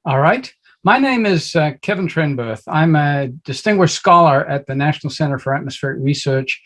All right. My name is Kevin Trenberth. I'm a distinguished scholar at the National Center for Atmospheric Research,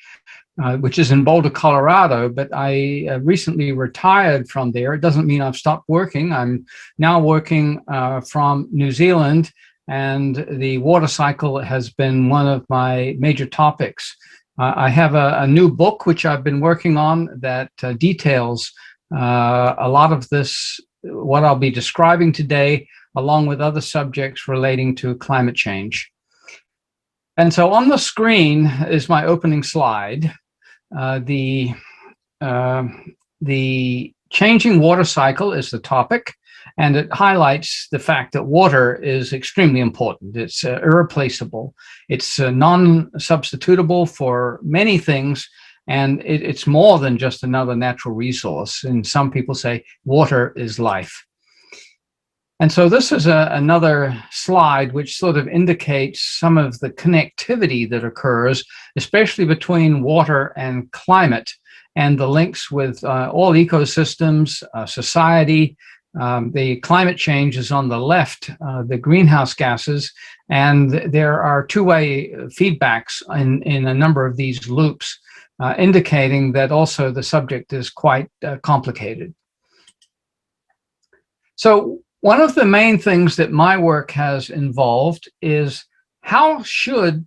which is in Boulder, Colorado, but I recently retired from there. It doesn't mean I've stopped working. I'm now working from New Zealand, and the water cycle has been one of my major topics. I have a new book which I've been working on that details a lot of this, what I'll be describing today, along with other subjects relating to climate change. And so on the screen is my opening slide. Uh, the, uh, the changing water cycle is the topic, and it highlights the fact that water is extremely important. It's irreplaceable. It's non-substitutable for many things, and it's more than just another natural resource. And some people say water is life. And so this is another slide which sort of indicates some of the connectivity that occurs, especially between water and climate, and the links with all ecosystems, society. The climate change is on the left, the greenhouse gases, and there are two-way feedbacks in a number of these loops, indicating that also the subject is quite complicated. So one of the main things that my work has involved is how should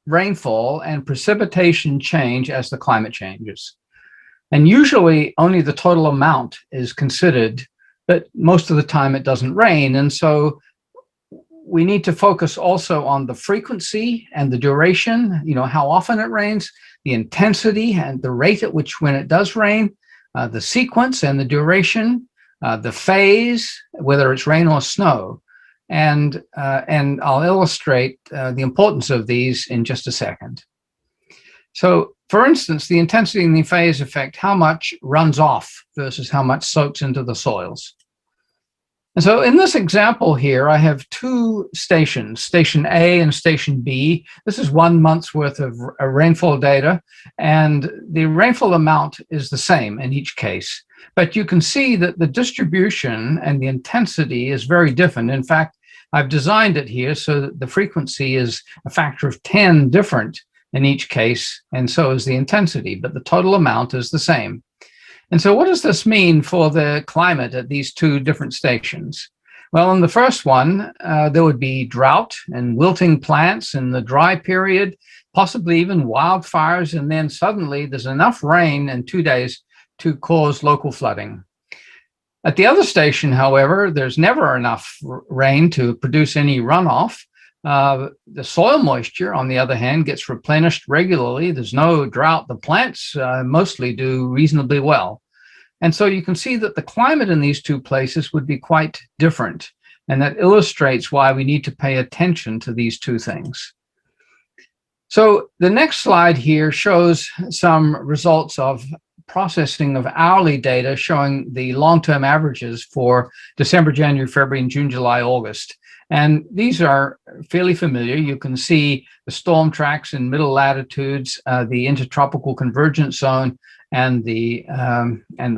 rainfall and precipitation change as the climate changes? And usually only the total amount is considered, but most of the time it doesn't rain. And so we need to focus also on the frequency and the duration, how often it rains, the intensity and the rate at which when it does rain, the sequence and the duration, the phase, whether it's rain or snow, and I'll illustrate the importance of these in just a second. So, for instance, the intensity and the phase affect how much runs off versus how much soaks into the soils. And so in this example here, I have two stations, Station A and Station B. This is 1 month's worth of rainfall data, and the rainfall amount is the same in each case. But you can see that the distribution and the intensity is very different. In fact, I've designed it here so that the frequency is a factor of 10 different in each case, and so is the intensity, but the total amount is the same. And so what does this mean for the climate at these two different stations? Well, in the first one, there would be drought and wilting plants in the dry period, possibly even wildfires, and then suddenly there's enough rain in 2 days to cause local flooding. At the other station, however, there's never enough rain to produce any runoff. The soil moisture, on the other hand, gets replenished regularly. There's no drought. The plants mostly do reasonably well. And so you can see that the climate in these two places would be quite different. And that illustrates why we need to pay attention to these two things. So the next slide here shows some results of processing of hourly data showing the long-term averages for December, January, February, and June, July, August. And these are fairly familiar. You can see the storm tracks in middle latitudes, the intertropical convergence zone, and the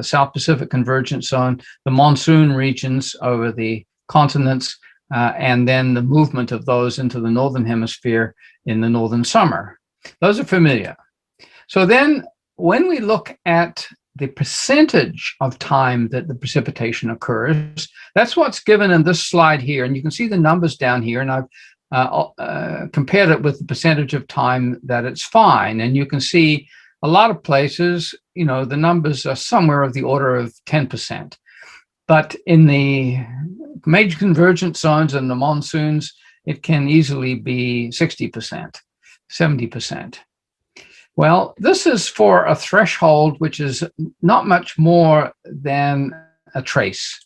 South Pacific convergence zone, the monsoon regions over the continents, and then the movement of those into the northern hemisphere in the northern summer. Those are familiar. So then when we look at the percentage of time that the precipitation occurs, that's what's given in this slide here. And you can see the numbers down here, and I've compared it with the percentage of time that it's fine. And you can see a lot of places, the numbers are somewhere of the order of 10%. But in the major convergence zones and the monsoons, it can easily be 60%, 70%. Well, this is for a threshold which is not much more than a trace.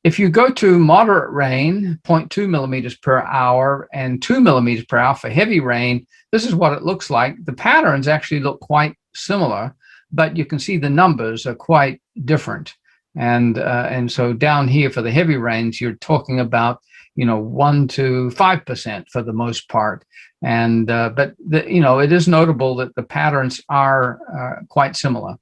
If you go to moderate rain, 0.2 millimeters per hour and 2 millimeters per hour for heavy rain, this is what it looks like. The patterns actually look quite similar, but you can see the numbers are quite different. And so down here for the heavy rains, you're talking about 1 to 5% for the most part. And but it is notable that the patterns are quite similar.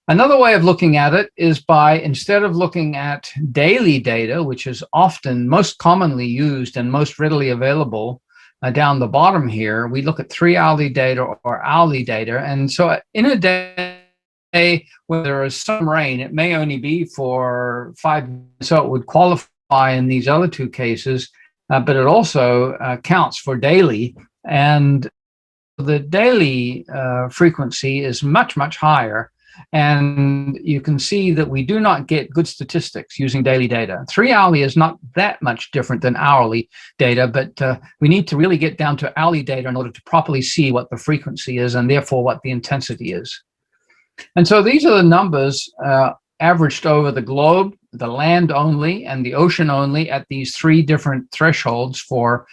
Another way of looking at it is by, instead of looking at daily data, which is often most commonly used and most readily available down the bottom here, we look at 3-hourly data or hourly data. And so in a day when there is some rain, it may only be for 5 minutes, so it would qualify in these other two cases, but it also counts for daily. And the daily frequency is much, much higher. And you can see that we do not get good statistics using daily data. 3-hourly is not that much different than hourly data, but we need to really get down to hourly data in order to properly see what the frequency is and therefore what the intensity is. And so these are the numbers averaged over the globe, the land only and the ocean only, at these 3 different thresholds for,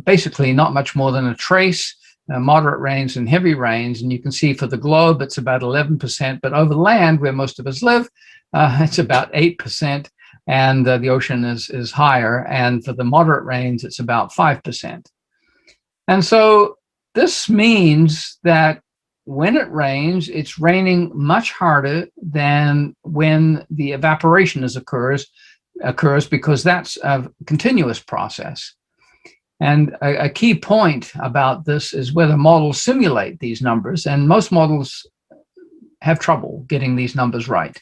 basically not much more than a trace, moderate rains and heavy rains. And you can see for the globe, it's about 11%, but over land where most of us live, it's about 8%, and the ocean is higher. And for the moderate rains, it's about 5%. And so this means that when it rains, it's raining much harder than when the evaporation occurs because that's a continuous process. And a key point about this is whether models simulate these numbers, and most models have trouble getting these numbers right.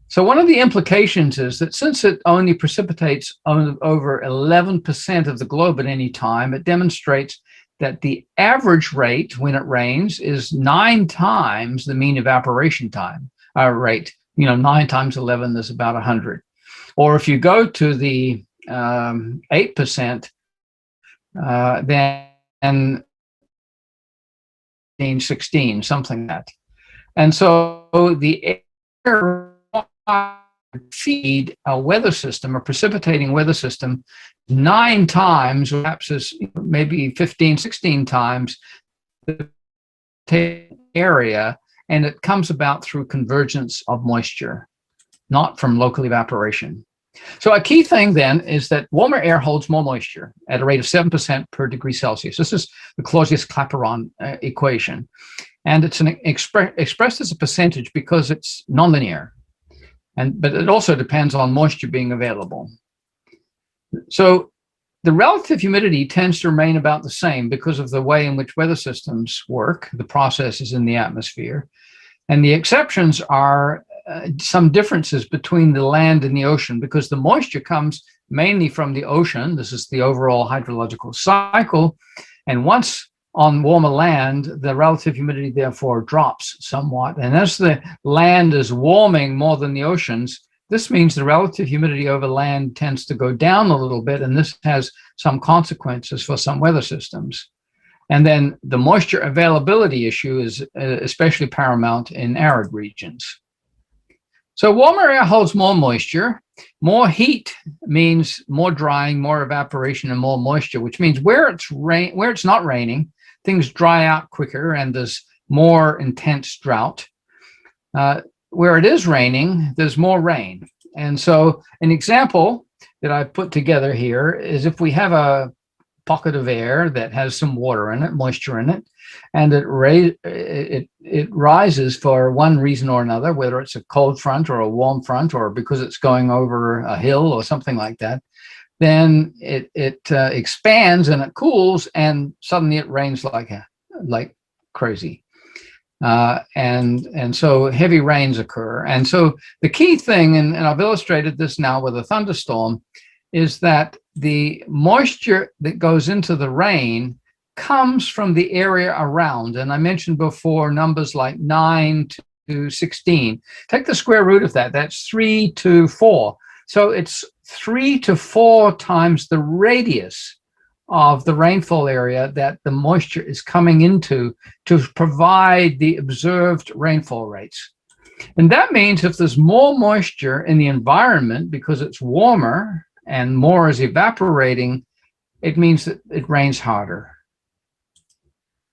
So one of the implications is that since it only precipitates over 11% of the globe at any time, it demonstrates that the average rate when it rains is 9 times the mean evaporation time rate. 9 times 11 is about 100. Or if you go to the 8%, then 16, something like that. And so the air feed a weather system, a precipitating weather system, 9 times, perhaps maybe 15, 16 times the area, and it comes about through convergence of moisture, not from local evaporation. So a key thing then is that warmer air holds more moisture at a rate of 7% per degree Celsius. This is the Clausius-Clapeyron equation. And it's expressed as a percentage because it's nonlinear. But it also depends on moisture being available. So the relative humidity tends to remain about the same because of the way in which weather systems work, the processes in the atmosphere. And the exceptions are some differences between the land and the ocean, because the moisture comes mainly from the ocean. This is the overall hydrological cycle. And once on warmer land, the relative humidity therefore drops somewhat. And as the land is warming more than the oceans, this means the relative humidity over land tends to go down a little bit, and this has some consequences for some weather systems. And then the moisture availability issue is especially paramount in arid regions. So warmer air holds more moisture. More heat means more drying, more evaporation, and more moisture, which means where it's not raining, things dry out quicker and there's more intense drought. Where it is raining, there's more rain. And so an example that I put together here is if we have a pocket of air that has some water in it, moisture in it, and it rises for one reason or another, whether it's a cold front or a warm front or because it's going over a hill or something like that, then it expands and it cools, and suddenly it rains like crazy. And so heavy rains occur. And so the key thing, and I've illustrated this now with a thunderstorm, is that the moisture that goes into the rain comes from the area around. And I mentioned before numbers like 9 to 16. Take the square root of that. That's 3 to 4. So it's 3 to 4 times the radius of the rainfall area that the moisture is coming into to provide the observed rainfall rates. And that means if there's more moisture in the environment because it's warmer and more is evaporating, it means that it rains harder.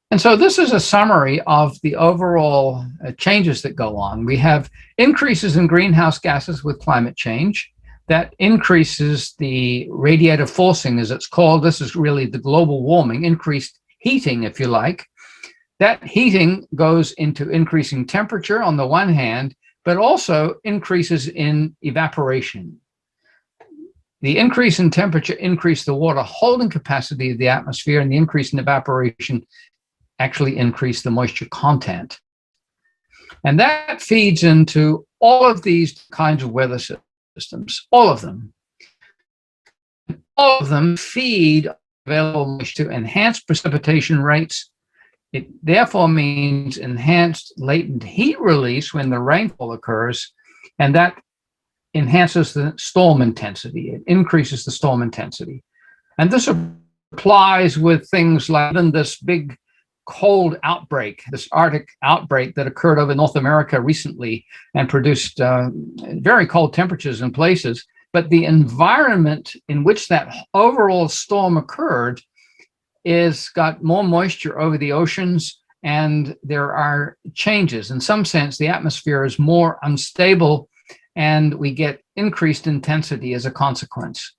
And so this is a summary of the overall changes that go on. We have increases in greenhouse gases with climate change. That increases the radiative forcing, as it's called. This is really the global warming, increased heating, if you like. That heating goes into increasing temperature on the one hand, but also increases in evaporation. The increase in temperature increased the water holding capacity of the atmosphere, and the increase in evaporation actually increased the moisture content. And that feeds into all of these kinds of weather systems, all of them. All of them feed available moisture to enhance precipitation rates. It therefore means enhanced latent heat release when the rainfall occurs, and that enhances the storm intensity. It increases the storm intensity. And this applies with things like this big cold outbreak, this Arctic outbreak that occurred over North America recently and produced very cold temperatures in places. But the environment in which that overall storm occurred is got more moisture over the oceans, and there are changes. In some sense, the atmosphere is more unstable, and we get increased intensity as a consequence.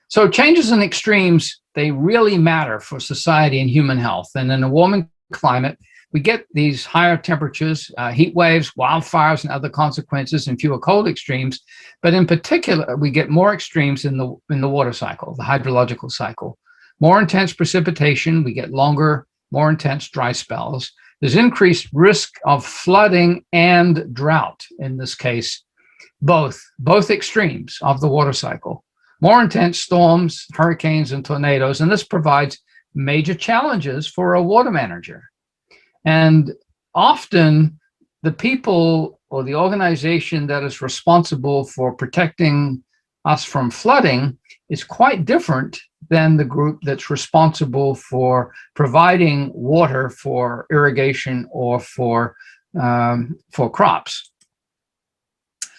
So changes in extremes, they really matter for society and human health. And in a warming climate, we get these higher temperatures, heat waves, wildfires, and other consequences, and fewer cold extremes. But in particular, we get more extremes in the water cycle, the hydrological cycle. More intense precipitation, we get longer, more intense dry spells. There's increased risk of flooding and drought, in this case, both extremes of the water cycle. More intense storms, hurricanes, and tornadoes, and this provides major challenges for a water manager. And often the people or the organization that is responsible for protecting us from flooding is quite different than the group that's responsible for providing water for irrigation or for crops.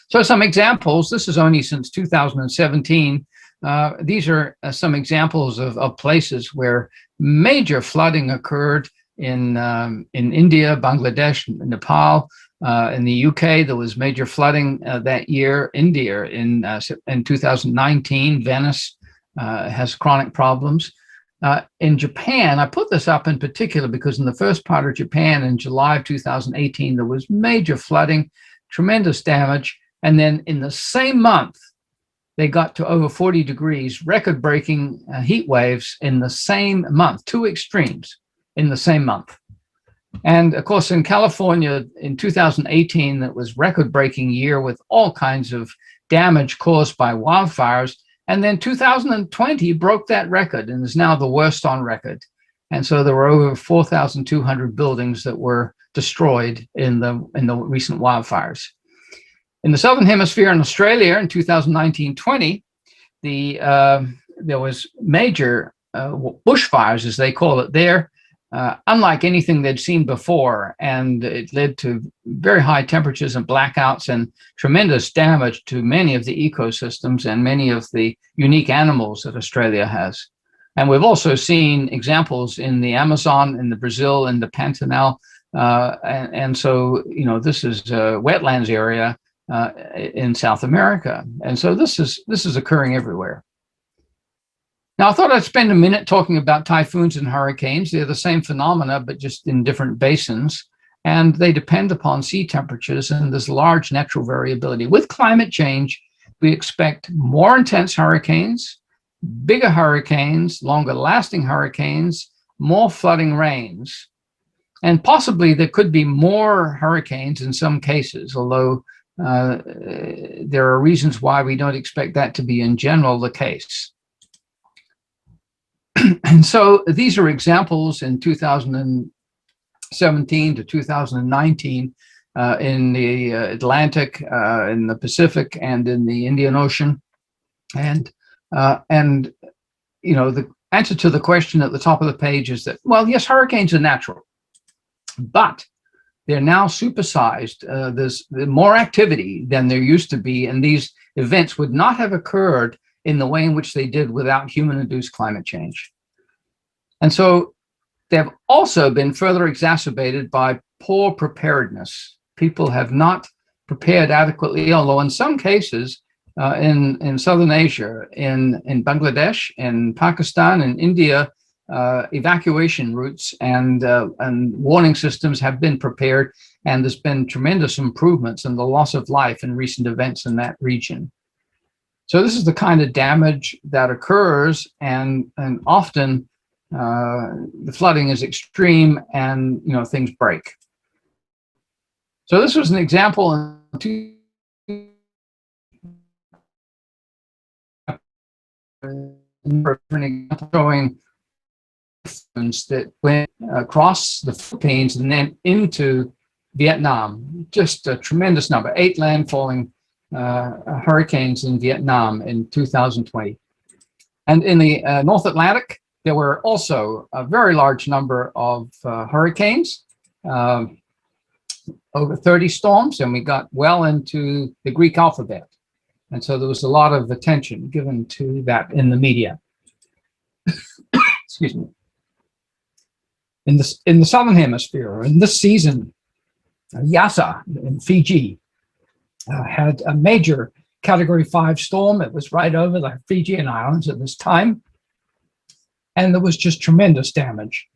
So some examples, this is only since 2017. These are some examples of places where major flooding occurred in India, Bangladesh, Nepal. In the UK, there was major flooding that year. India in 2019, Venice has chronic problems. In Japan, I put this up in particular because in the first part of Japan in July of 2018, there was major flooding, tremendous damage. And then in the same month, they got to over 40 degrees, record-breaking heat waves in the same month, two extremes in the same month. And of course, in California in 2018, that was record-breaking year with all kinds of damage caused by wildfires. And then 2020 broke that record and is now the worst on record. And so there were over 4,200 buildings that were destroyed in the recent wildfires. In the Southern Hemisphere in Australia in 2019-20, there was major bushfires, as they call it there, unlike anything they'd seen before. And it led to very high temperatures and blackouts and tremendous damage to many of the ecosystems and many of the unique animals that Australia has. And we've also seen examples in the Amazon, in the Brazil, in the Pantanal. And so, you know, this is a wetlands area in South America. And so this is occurring everywhere. Now, I thought I'd spend a minute talking about typhoons and hurricanes. They're the same phenomena, but just in different basins. And they depend upon sea temperatures, and there's large natural variability. With climate change, we expect more intense hurricanes, bigger hurricanes, longer lasting hurricanes, more flooding rains. And possibly there could be more hurricanes in some cases, although there are reasons why we don't expect that to be in general the case. And so these are examples in 2017 to 2019 in the Atlantic, in the Pacific, and in the Indian Ocean. And you know, the answer to the question at the top of the page is that, well, yes, hurricanes are natural, but they're now supersized. There's more activity than there used to be, and these events would not have occurred in the way in which they did without human-induced climate change. And so they've also been further exacerbated by poor preparedness. People have not prepared adequately, although in some cases in Southern Asia, in Bangladesh, in Pakistan, and India, evacuation routes and warning systems have been prepared, and there's been tremendous improvements in the loss of life in recent events in that region. So this is the kind of damage that occurs, and often the flooding is extreme, and things break. So this was an example showing that went across the Philippines and then into Vietnam. Just a tremendous number, 8 landfalling hurricanes in Vietnam in 2020. And in the North Atlantic, there were also a very large number of hurricanes, over 30 storms, and we got well into the Greek alphabet. And so there was a lot of attention given to that in the media. Excuse me. In the Southern Hemisphere, in this season, Yasa in Fiji had a major Category 5 storm. It was right over the Fijian Islands at this time. And there was just tremendous damage.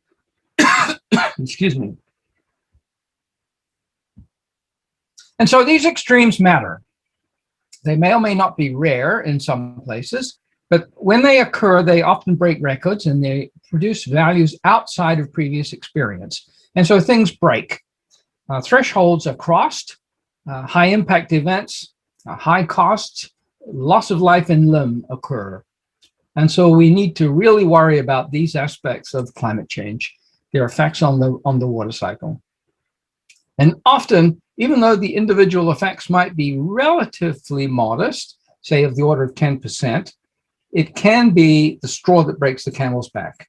Excuse me. And so these extremes matter. They may or may not be rare in some places, but when they occur, they often break records and they produce values outside of previous experience. And so things break. Thresholds are crossed, high impact events, high costs, loss of life and limb occur. And so we need to really worry about these aspects of climate change, their effects on the water cycle. And often, even though the individual effects might be relatively modest, say of the order of 10%, it can be the straw that breaks the camel's back.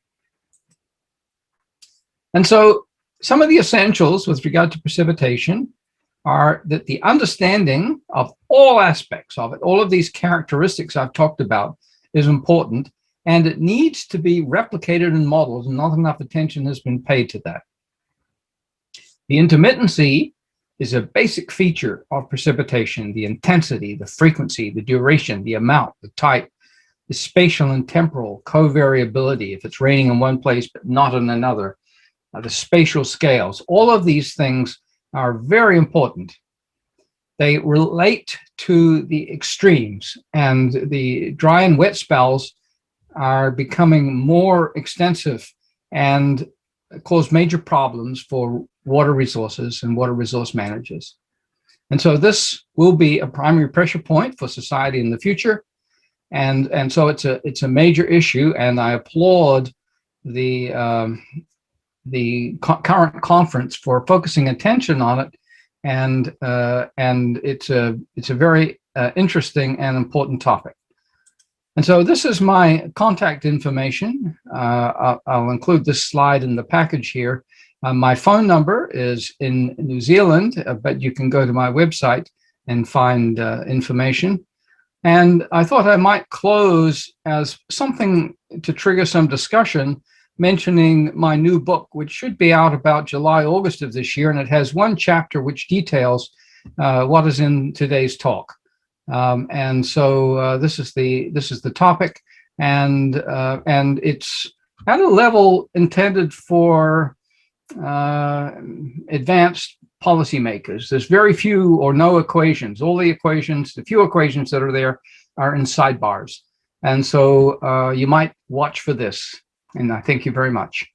And so some of the essentials with regard to precipitation are that the understanding of all aspects of it, all of these characteristics I've talked about, is important, and it needs to be replicated in models, and not enough attention has been paid to that. The intermittency is a basic feature of precipitation: the intensity, the frequency, the duration, the amount, the type, the spatial and temporal covariability, if it's raining in one place but not in another, the spatial scales. All of these things are very important. They relate to the extremes, and the dry and wet spells are becoming more extensive and cause major problems for water resources and water resource managers. And so this will be a primary pressure point for society in the future. And so it's a major issue, and I applaud the current conference for focusing attention on it. And it's a very interesting and important topic. And so this is my contact information. I'll include this slide in the package here. My phone number is in New Zealand, but you can go to my website and find information. And I thought I might close as something to trigger some discussion, mentioning my new book, which should be out about July, August of this year. And it has one chapter which details what is in today's talk. And so this is the topic, and it's at a level intended for advanced policymakers. There's very few or no equations. All the equations, the few equations that are there, are in sidebars. And so you might watch for this. And I thank you very much.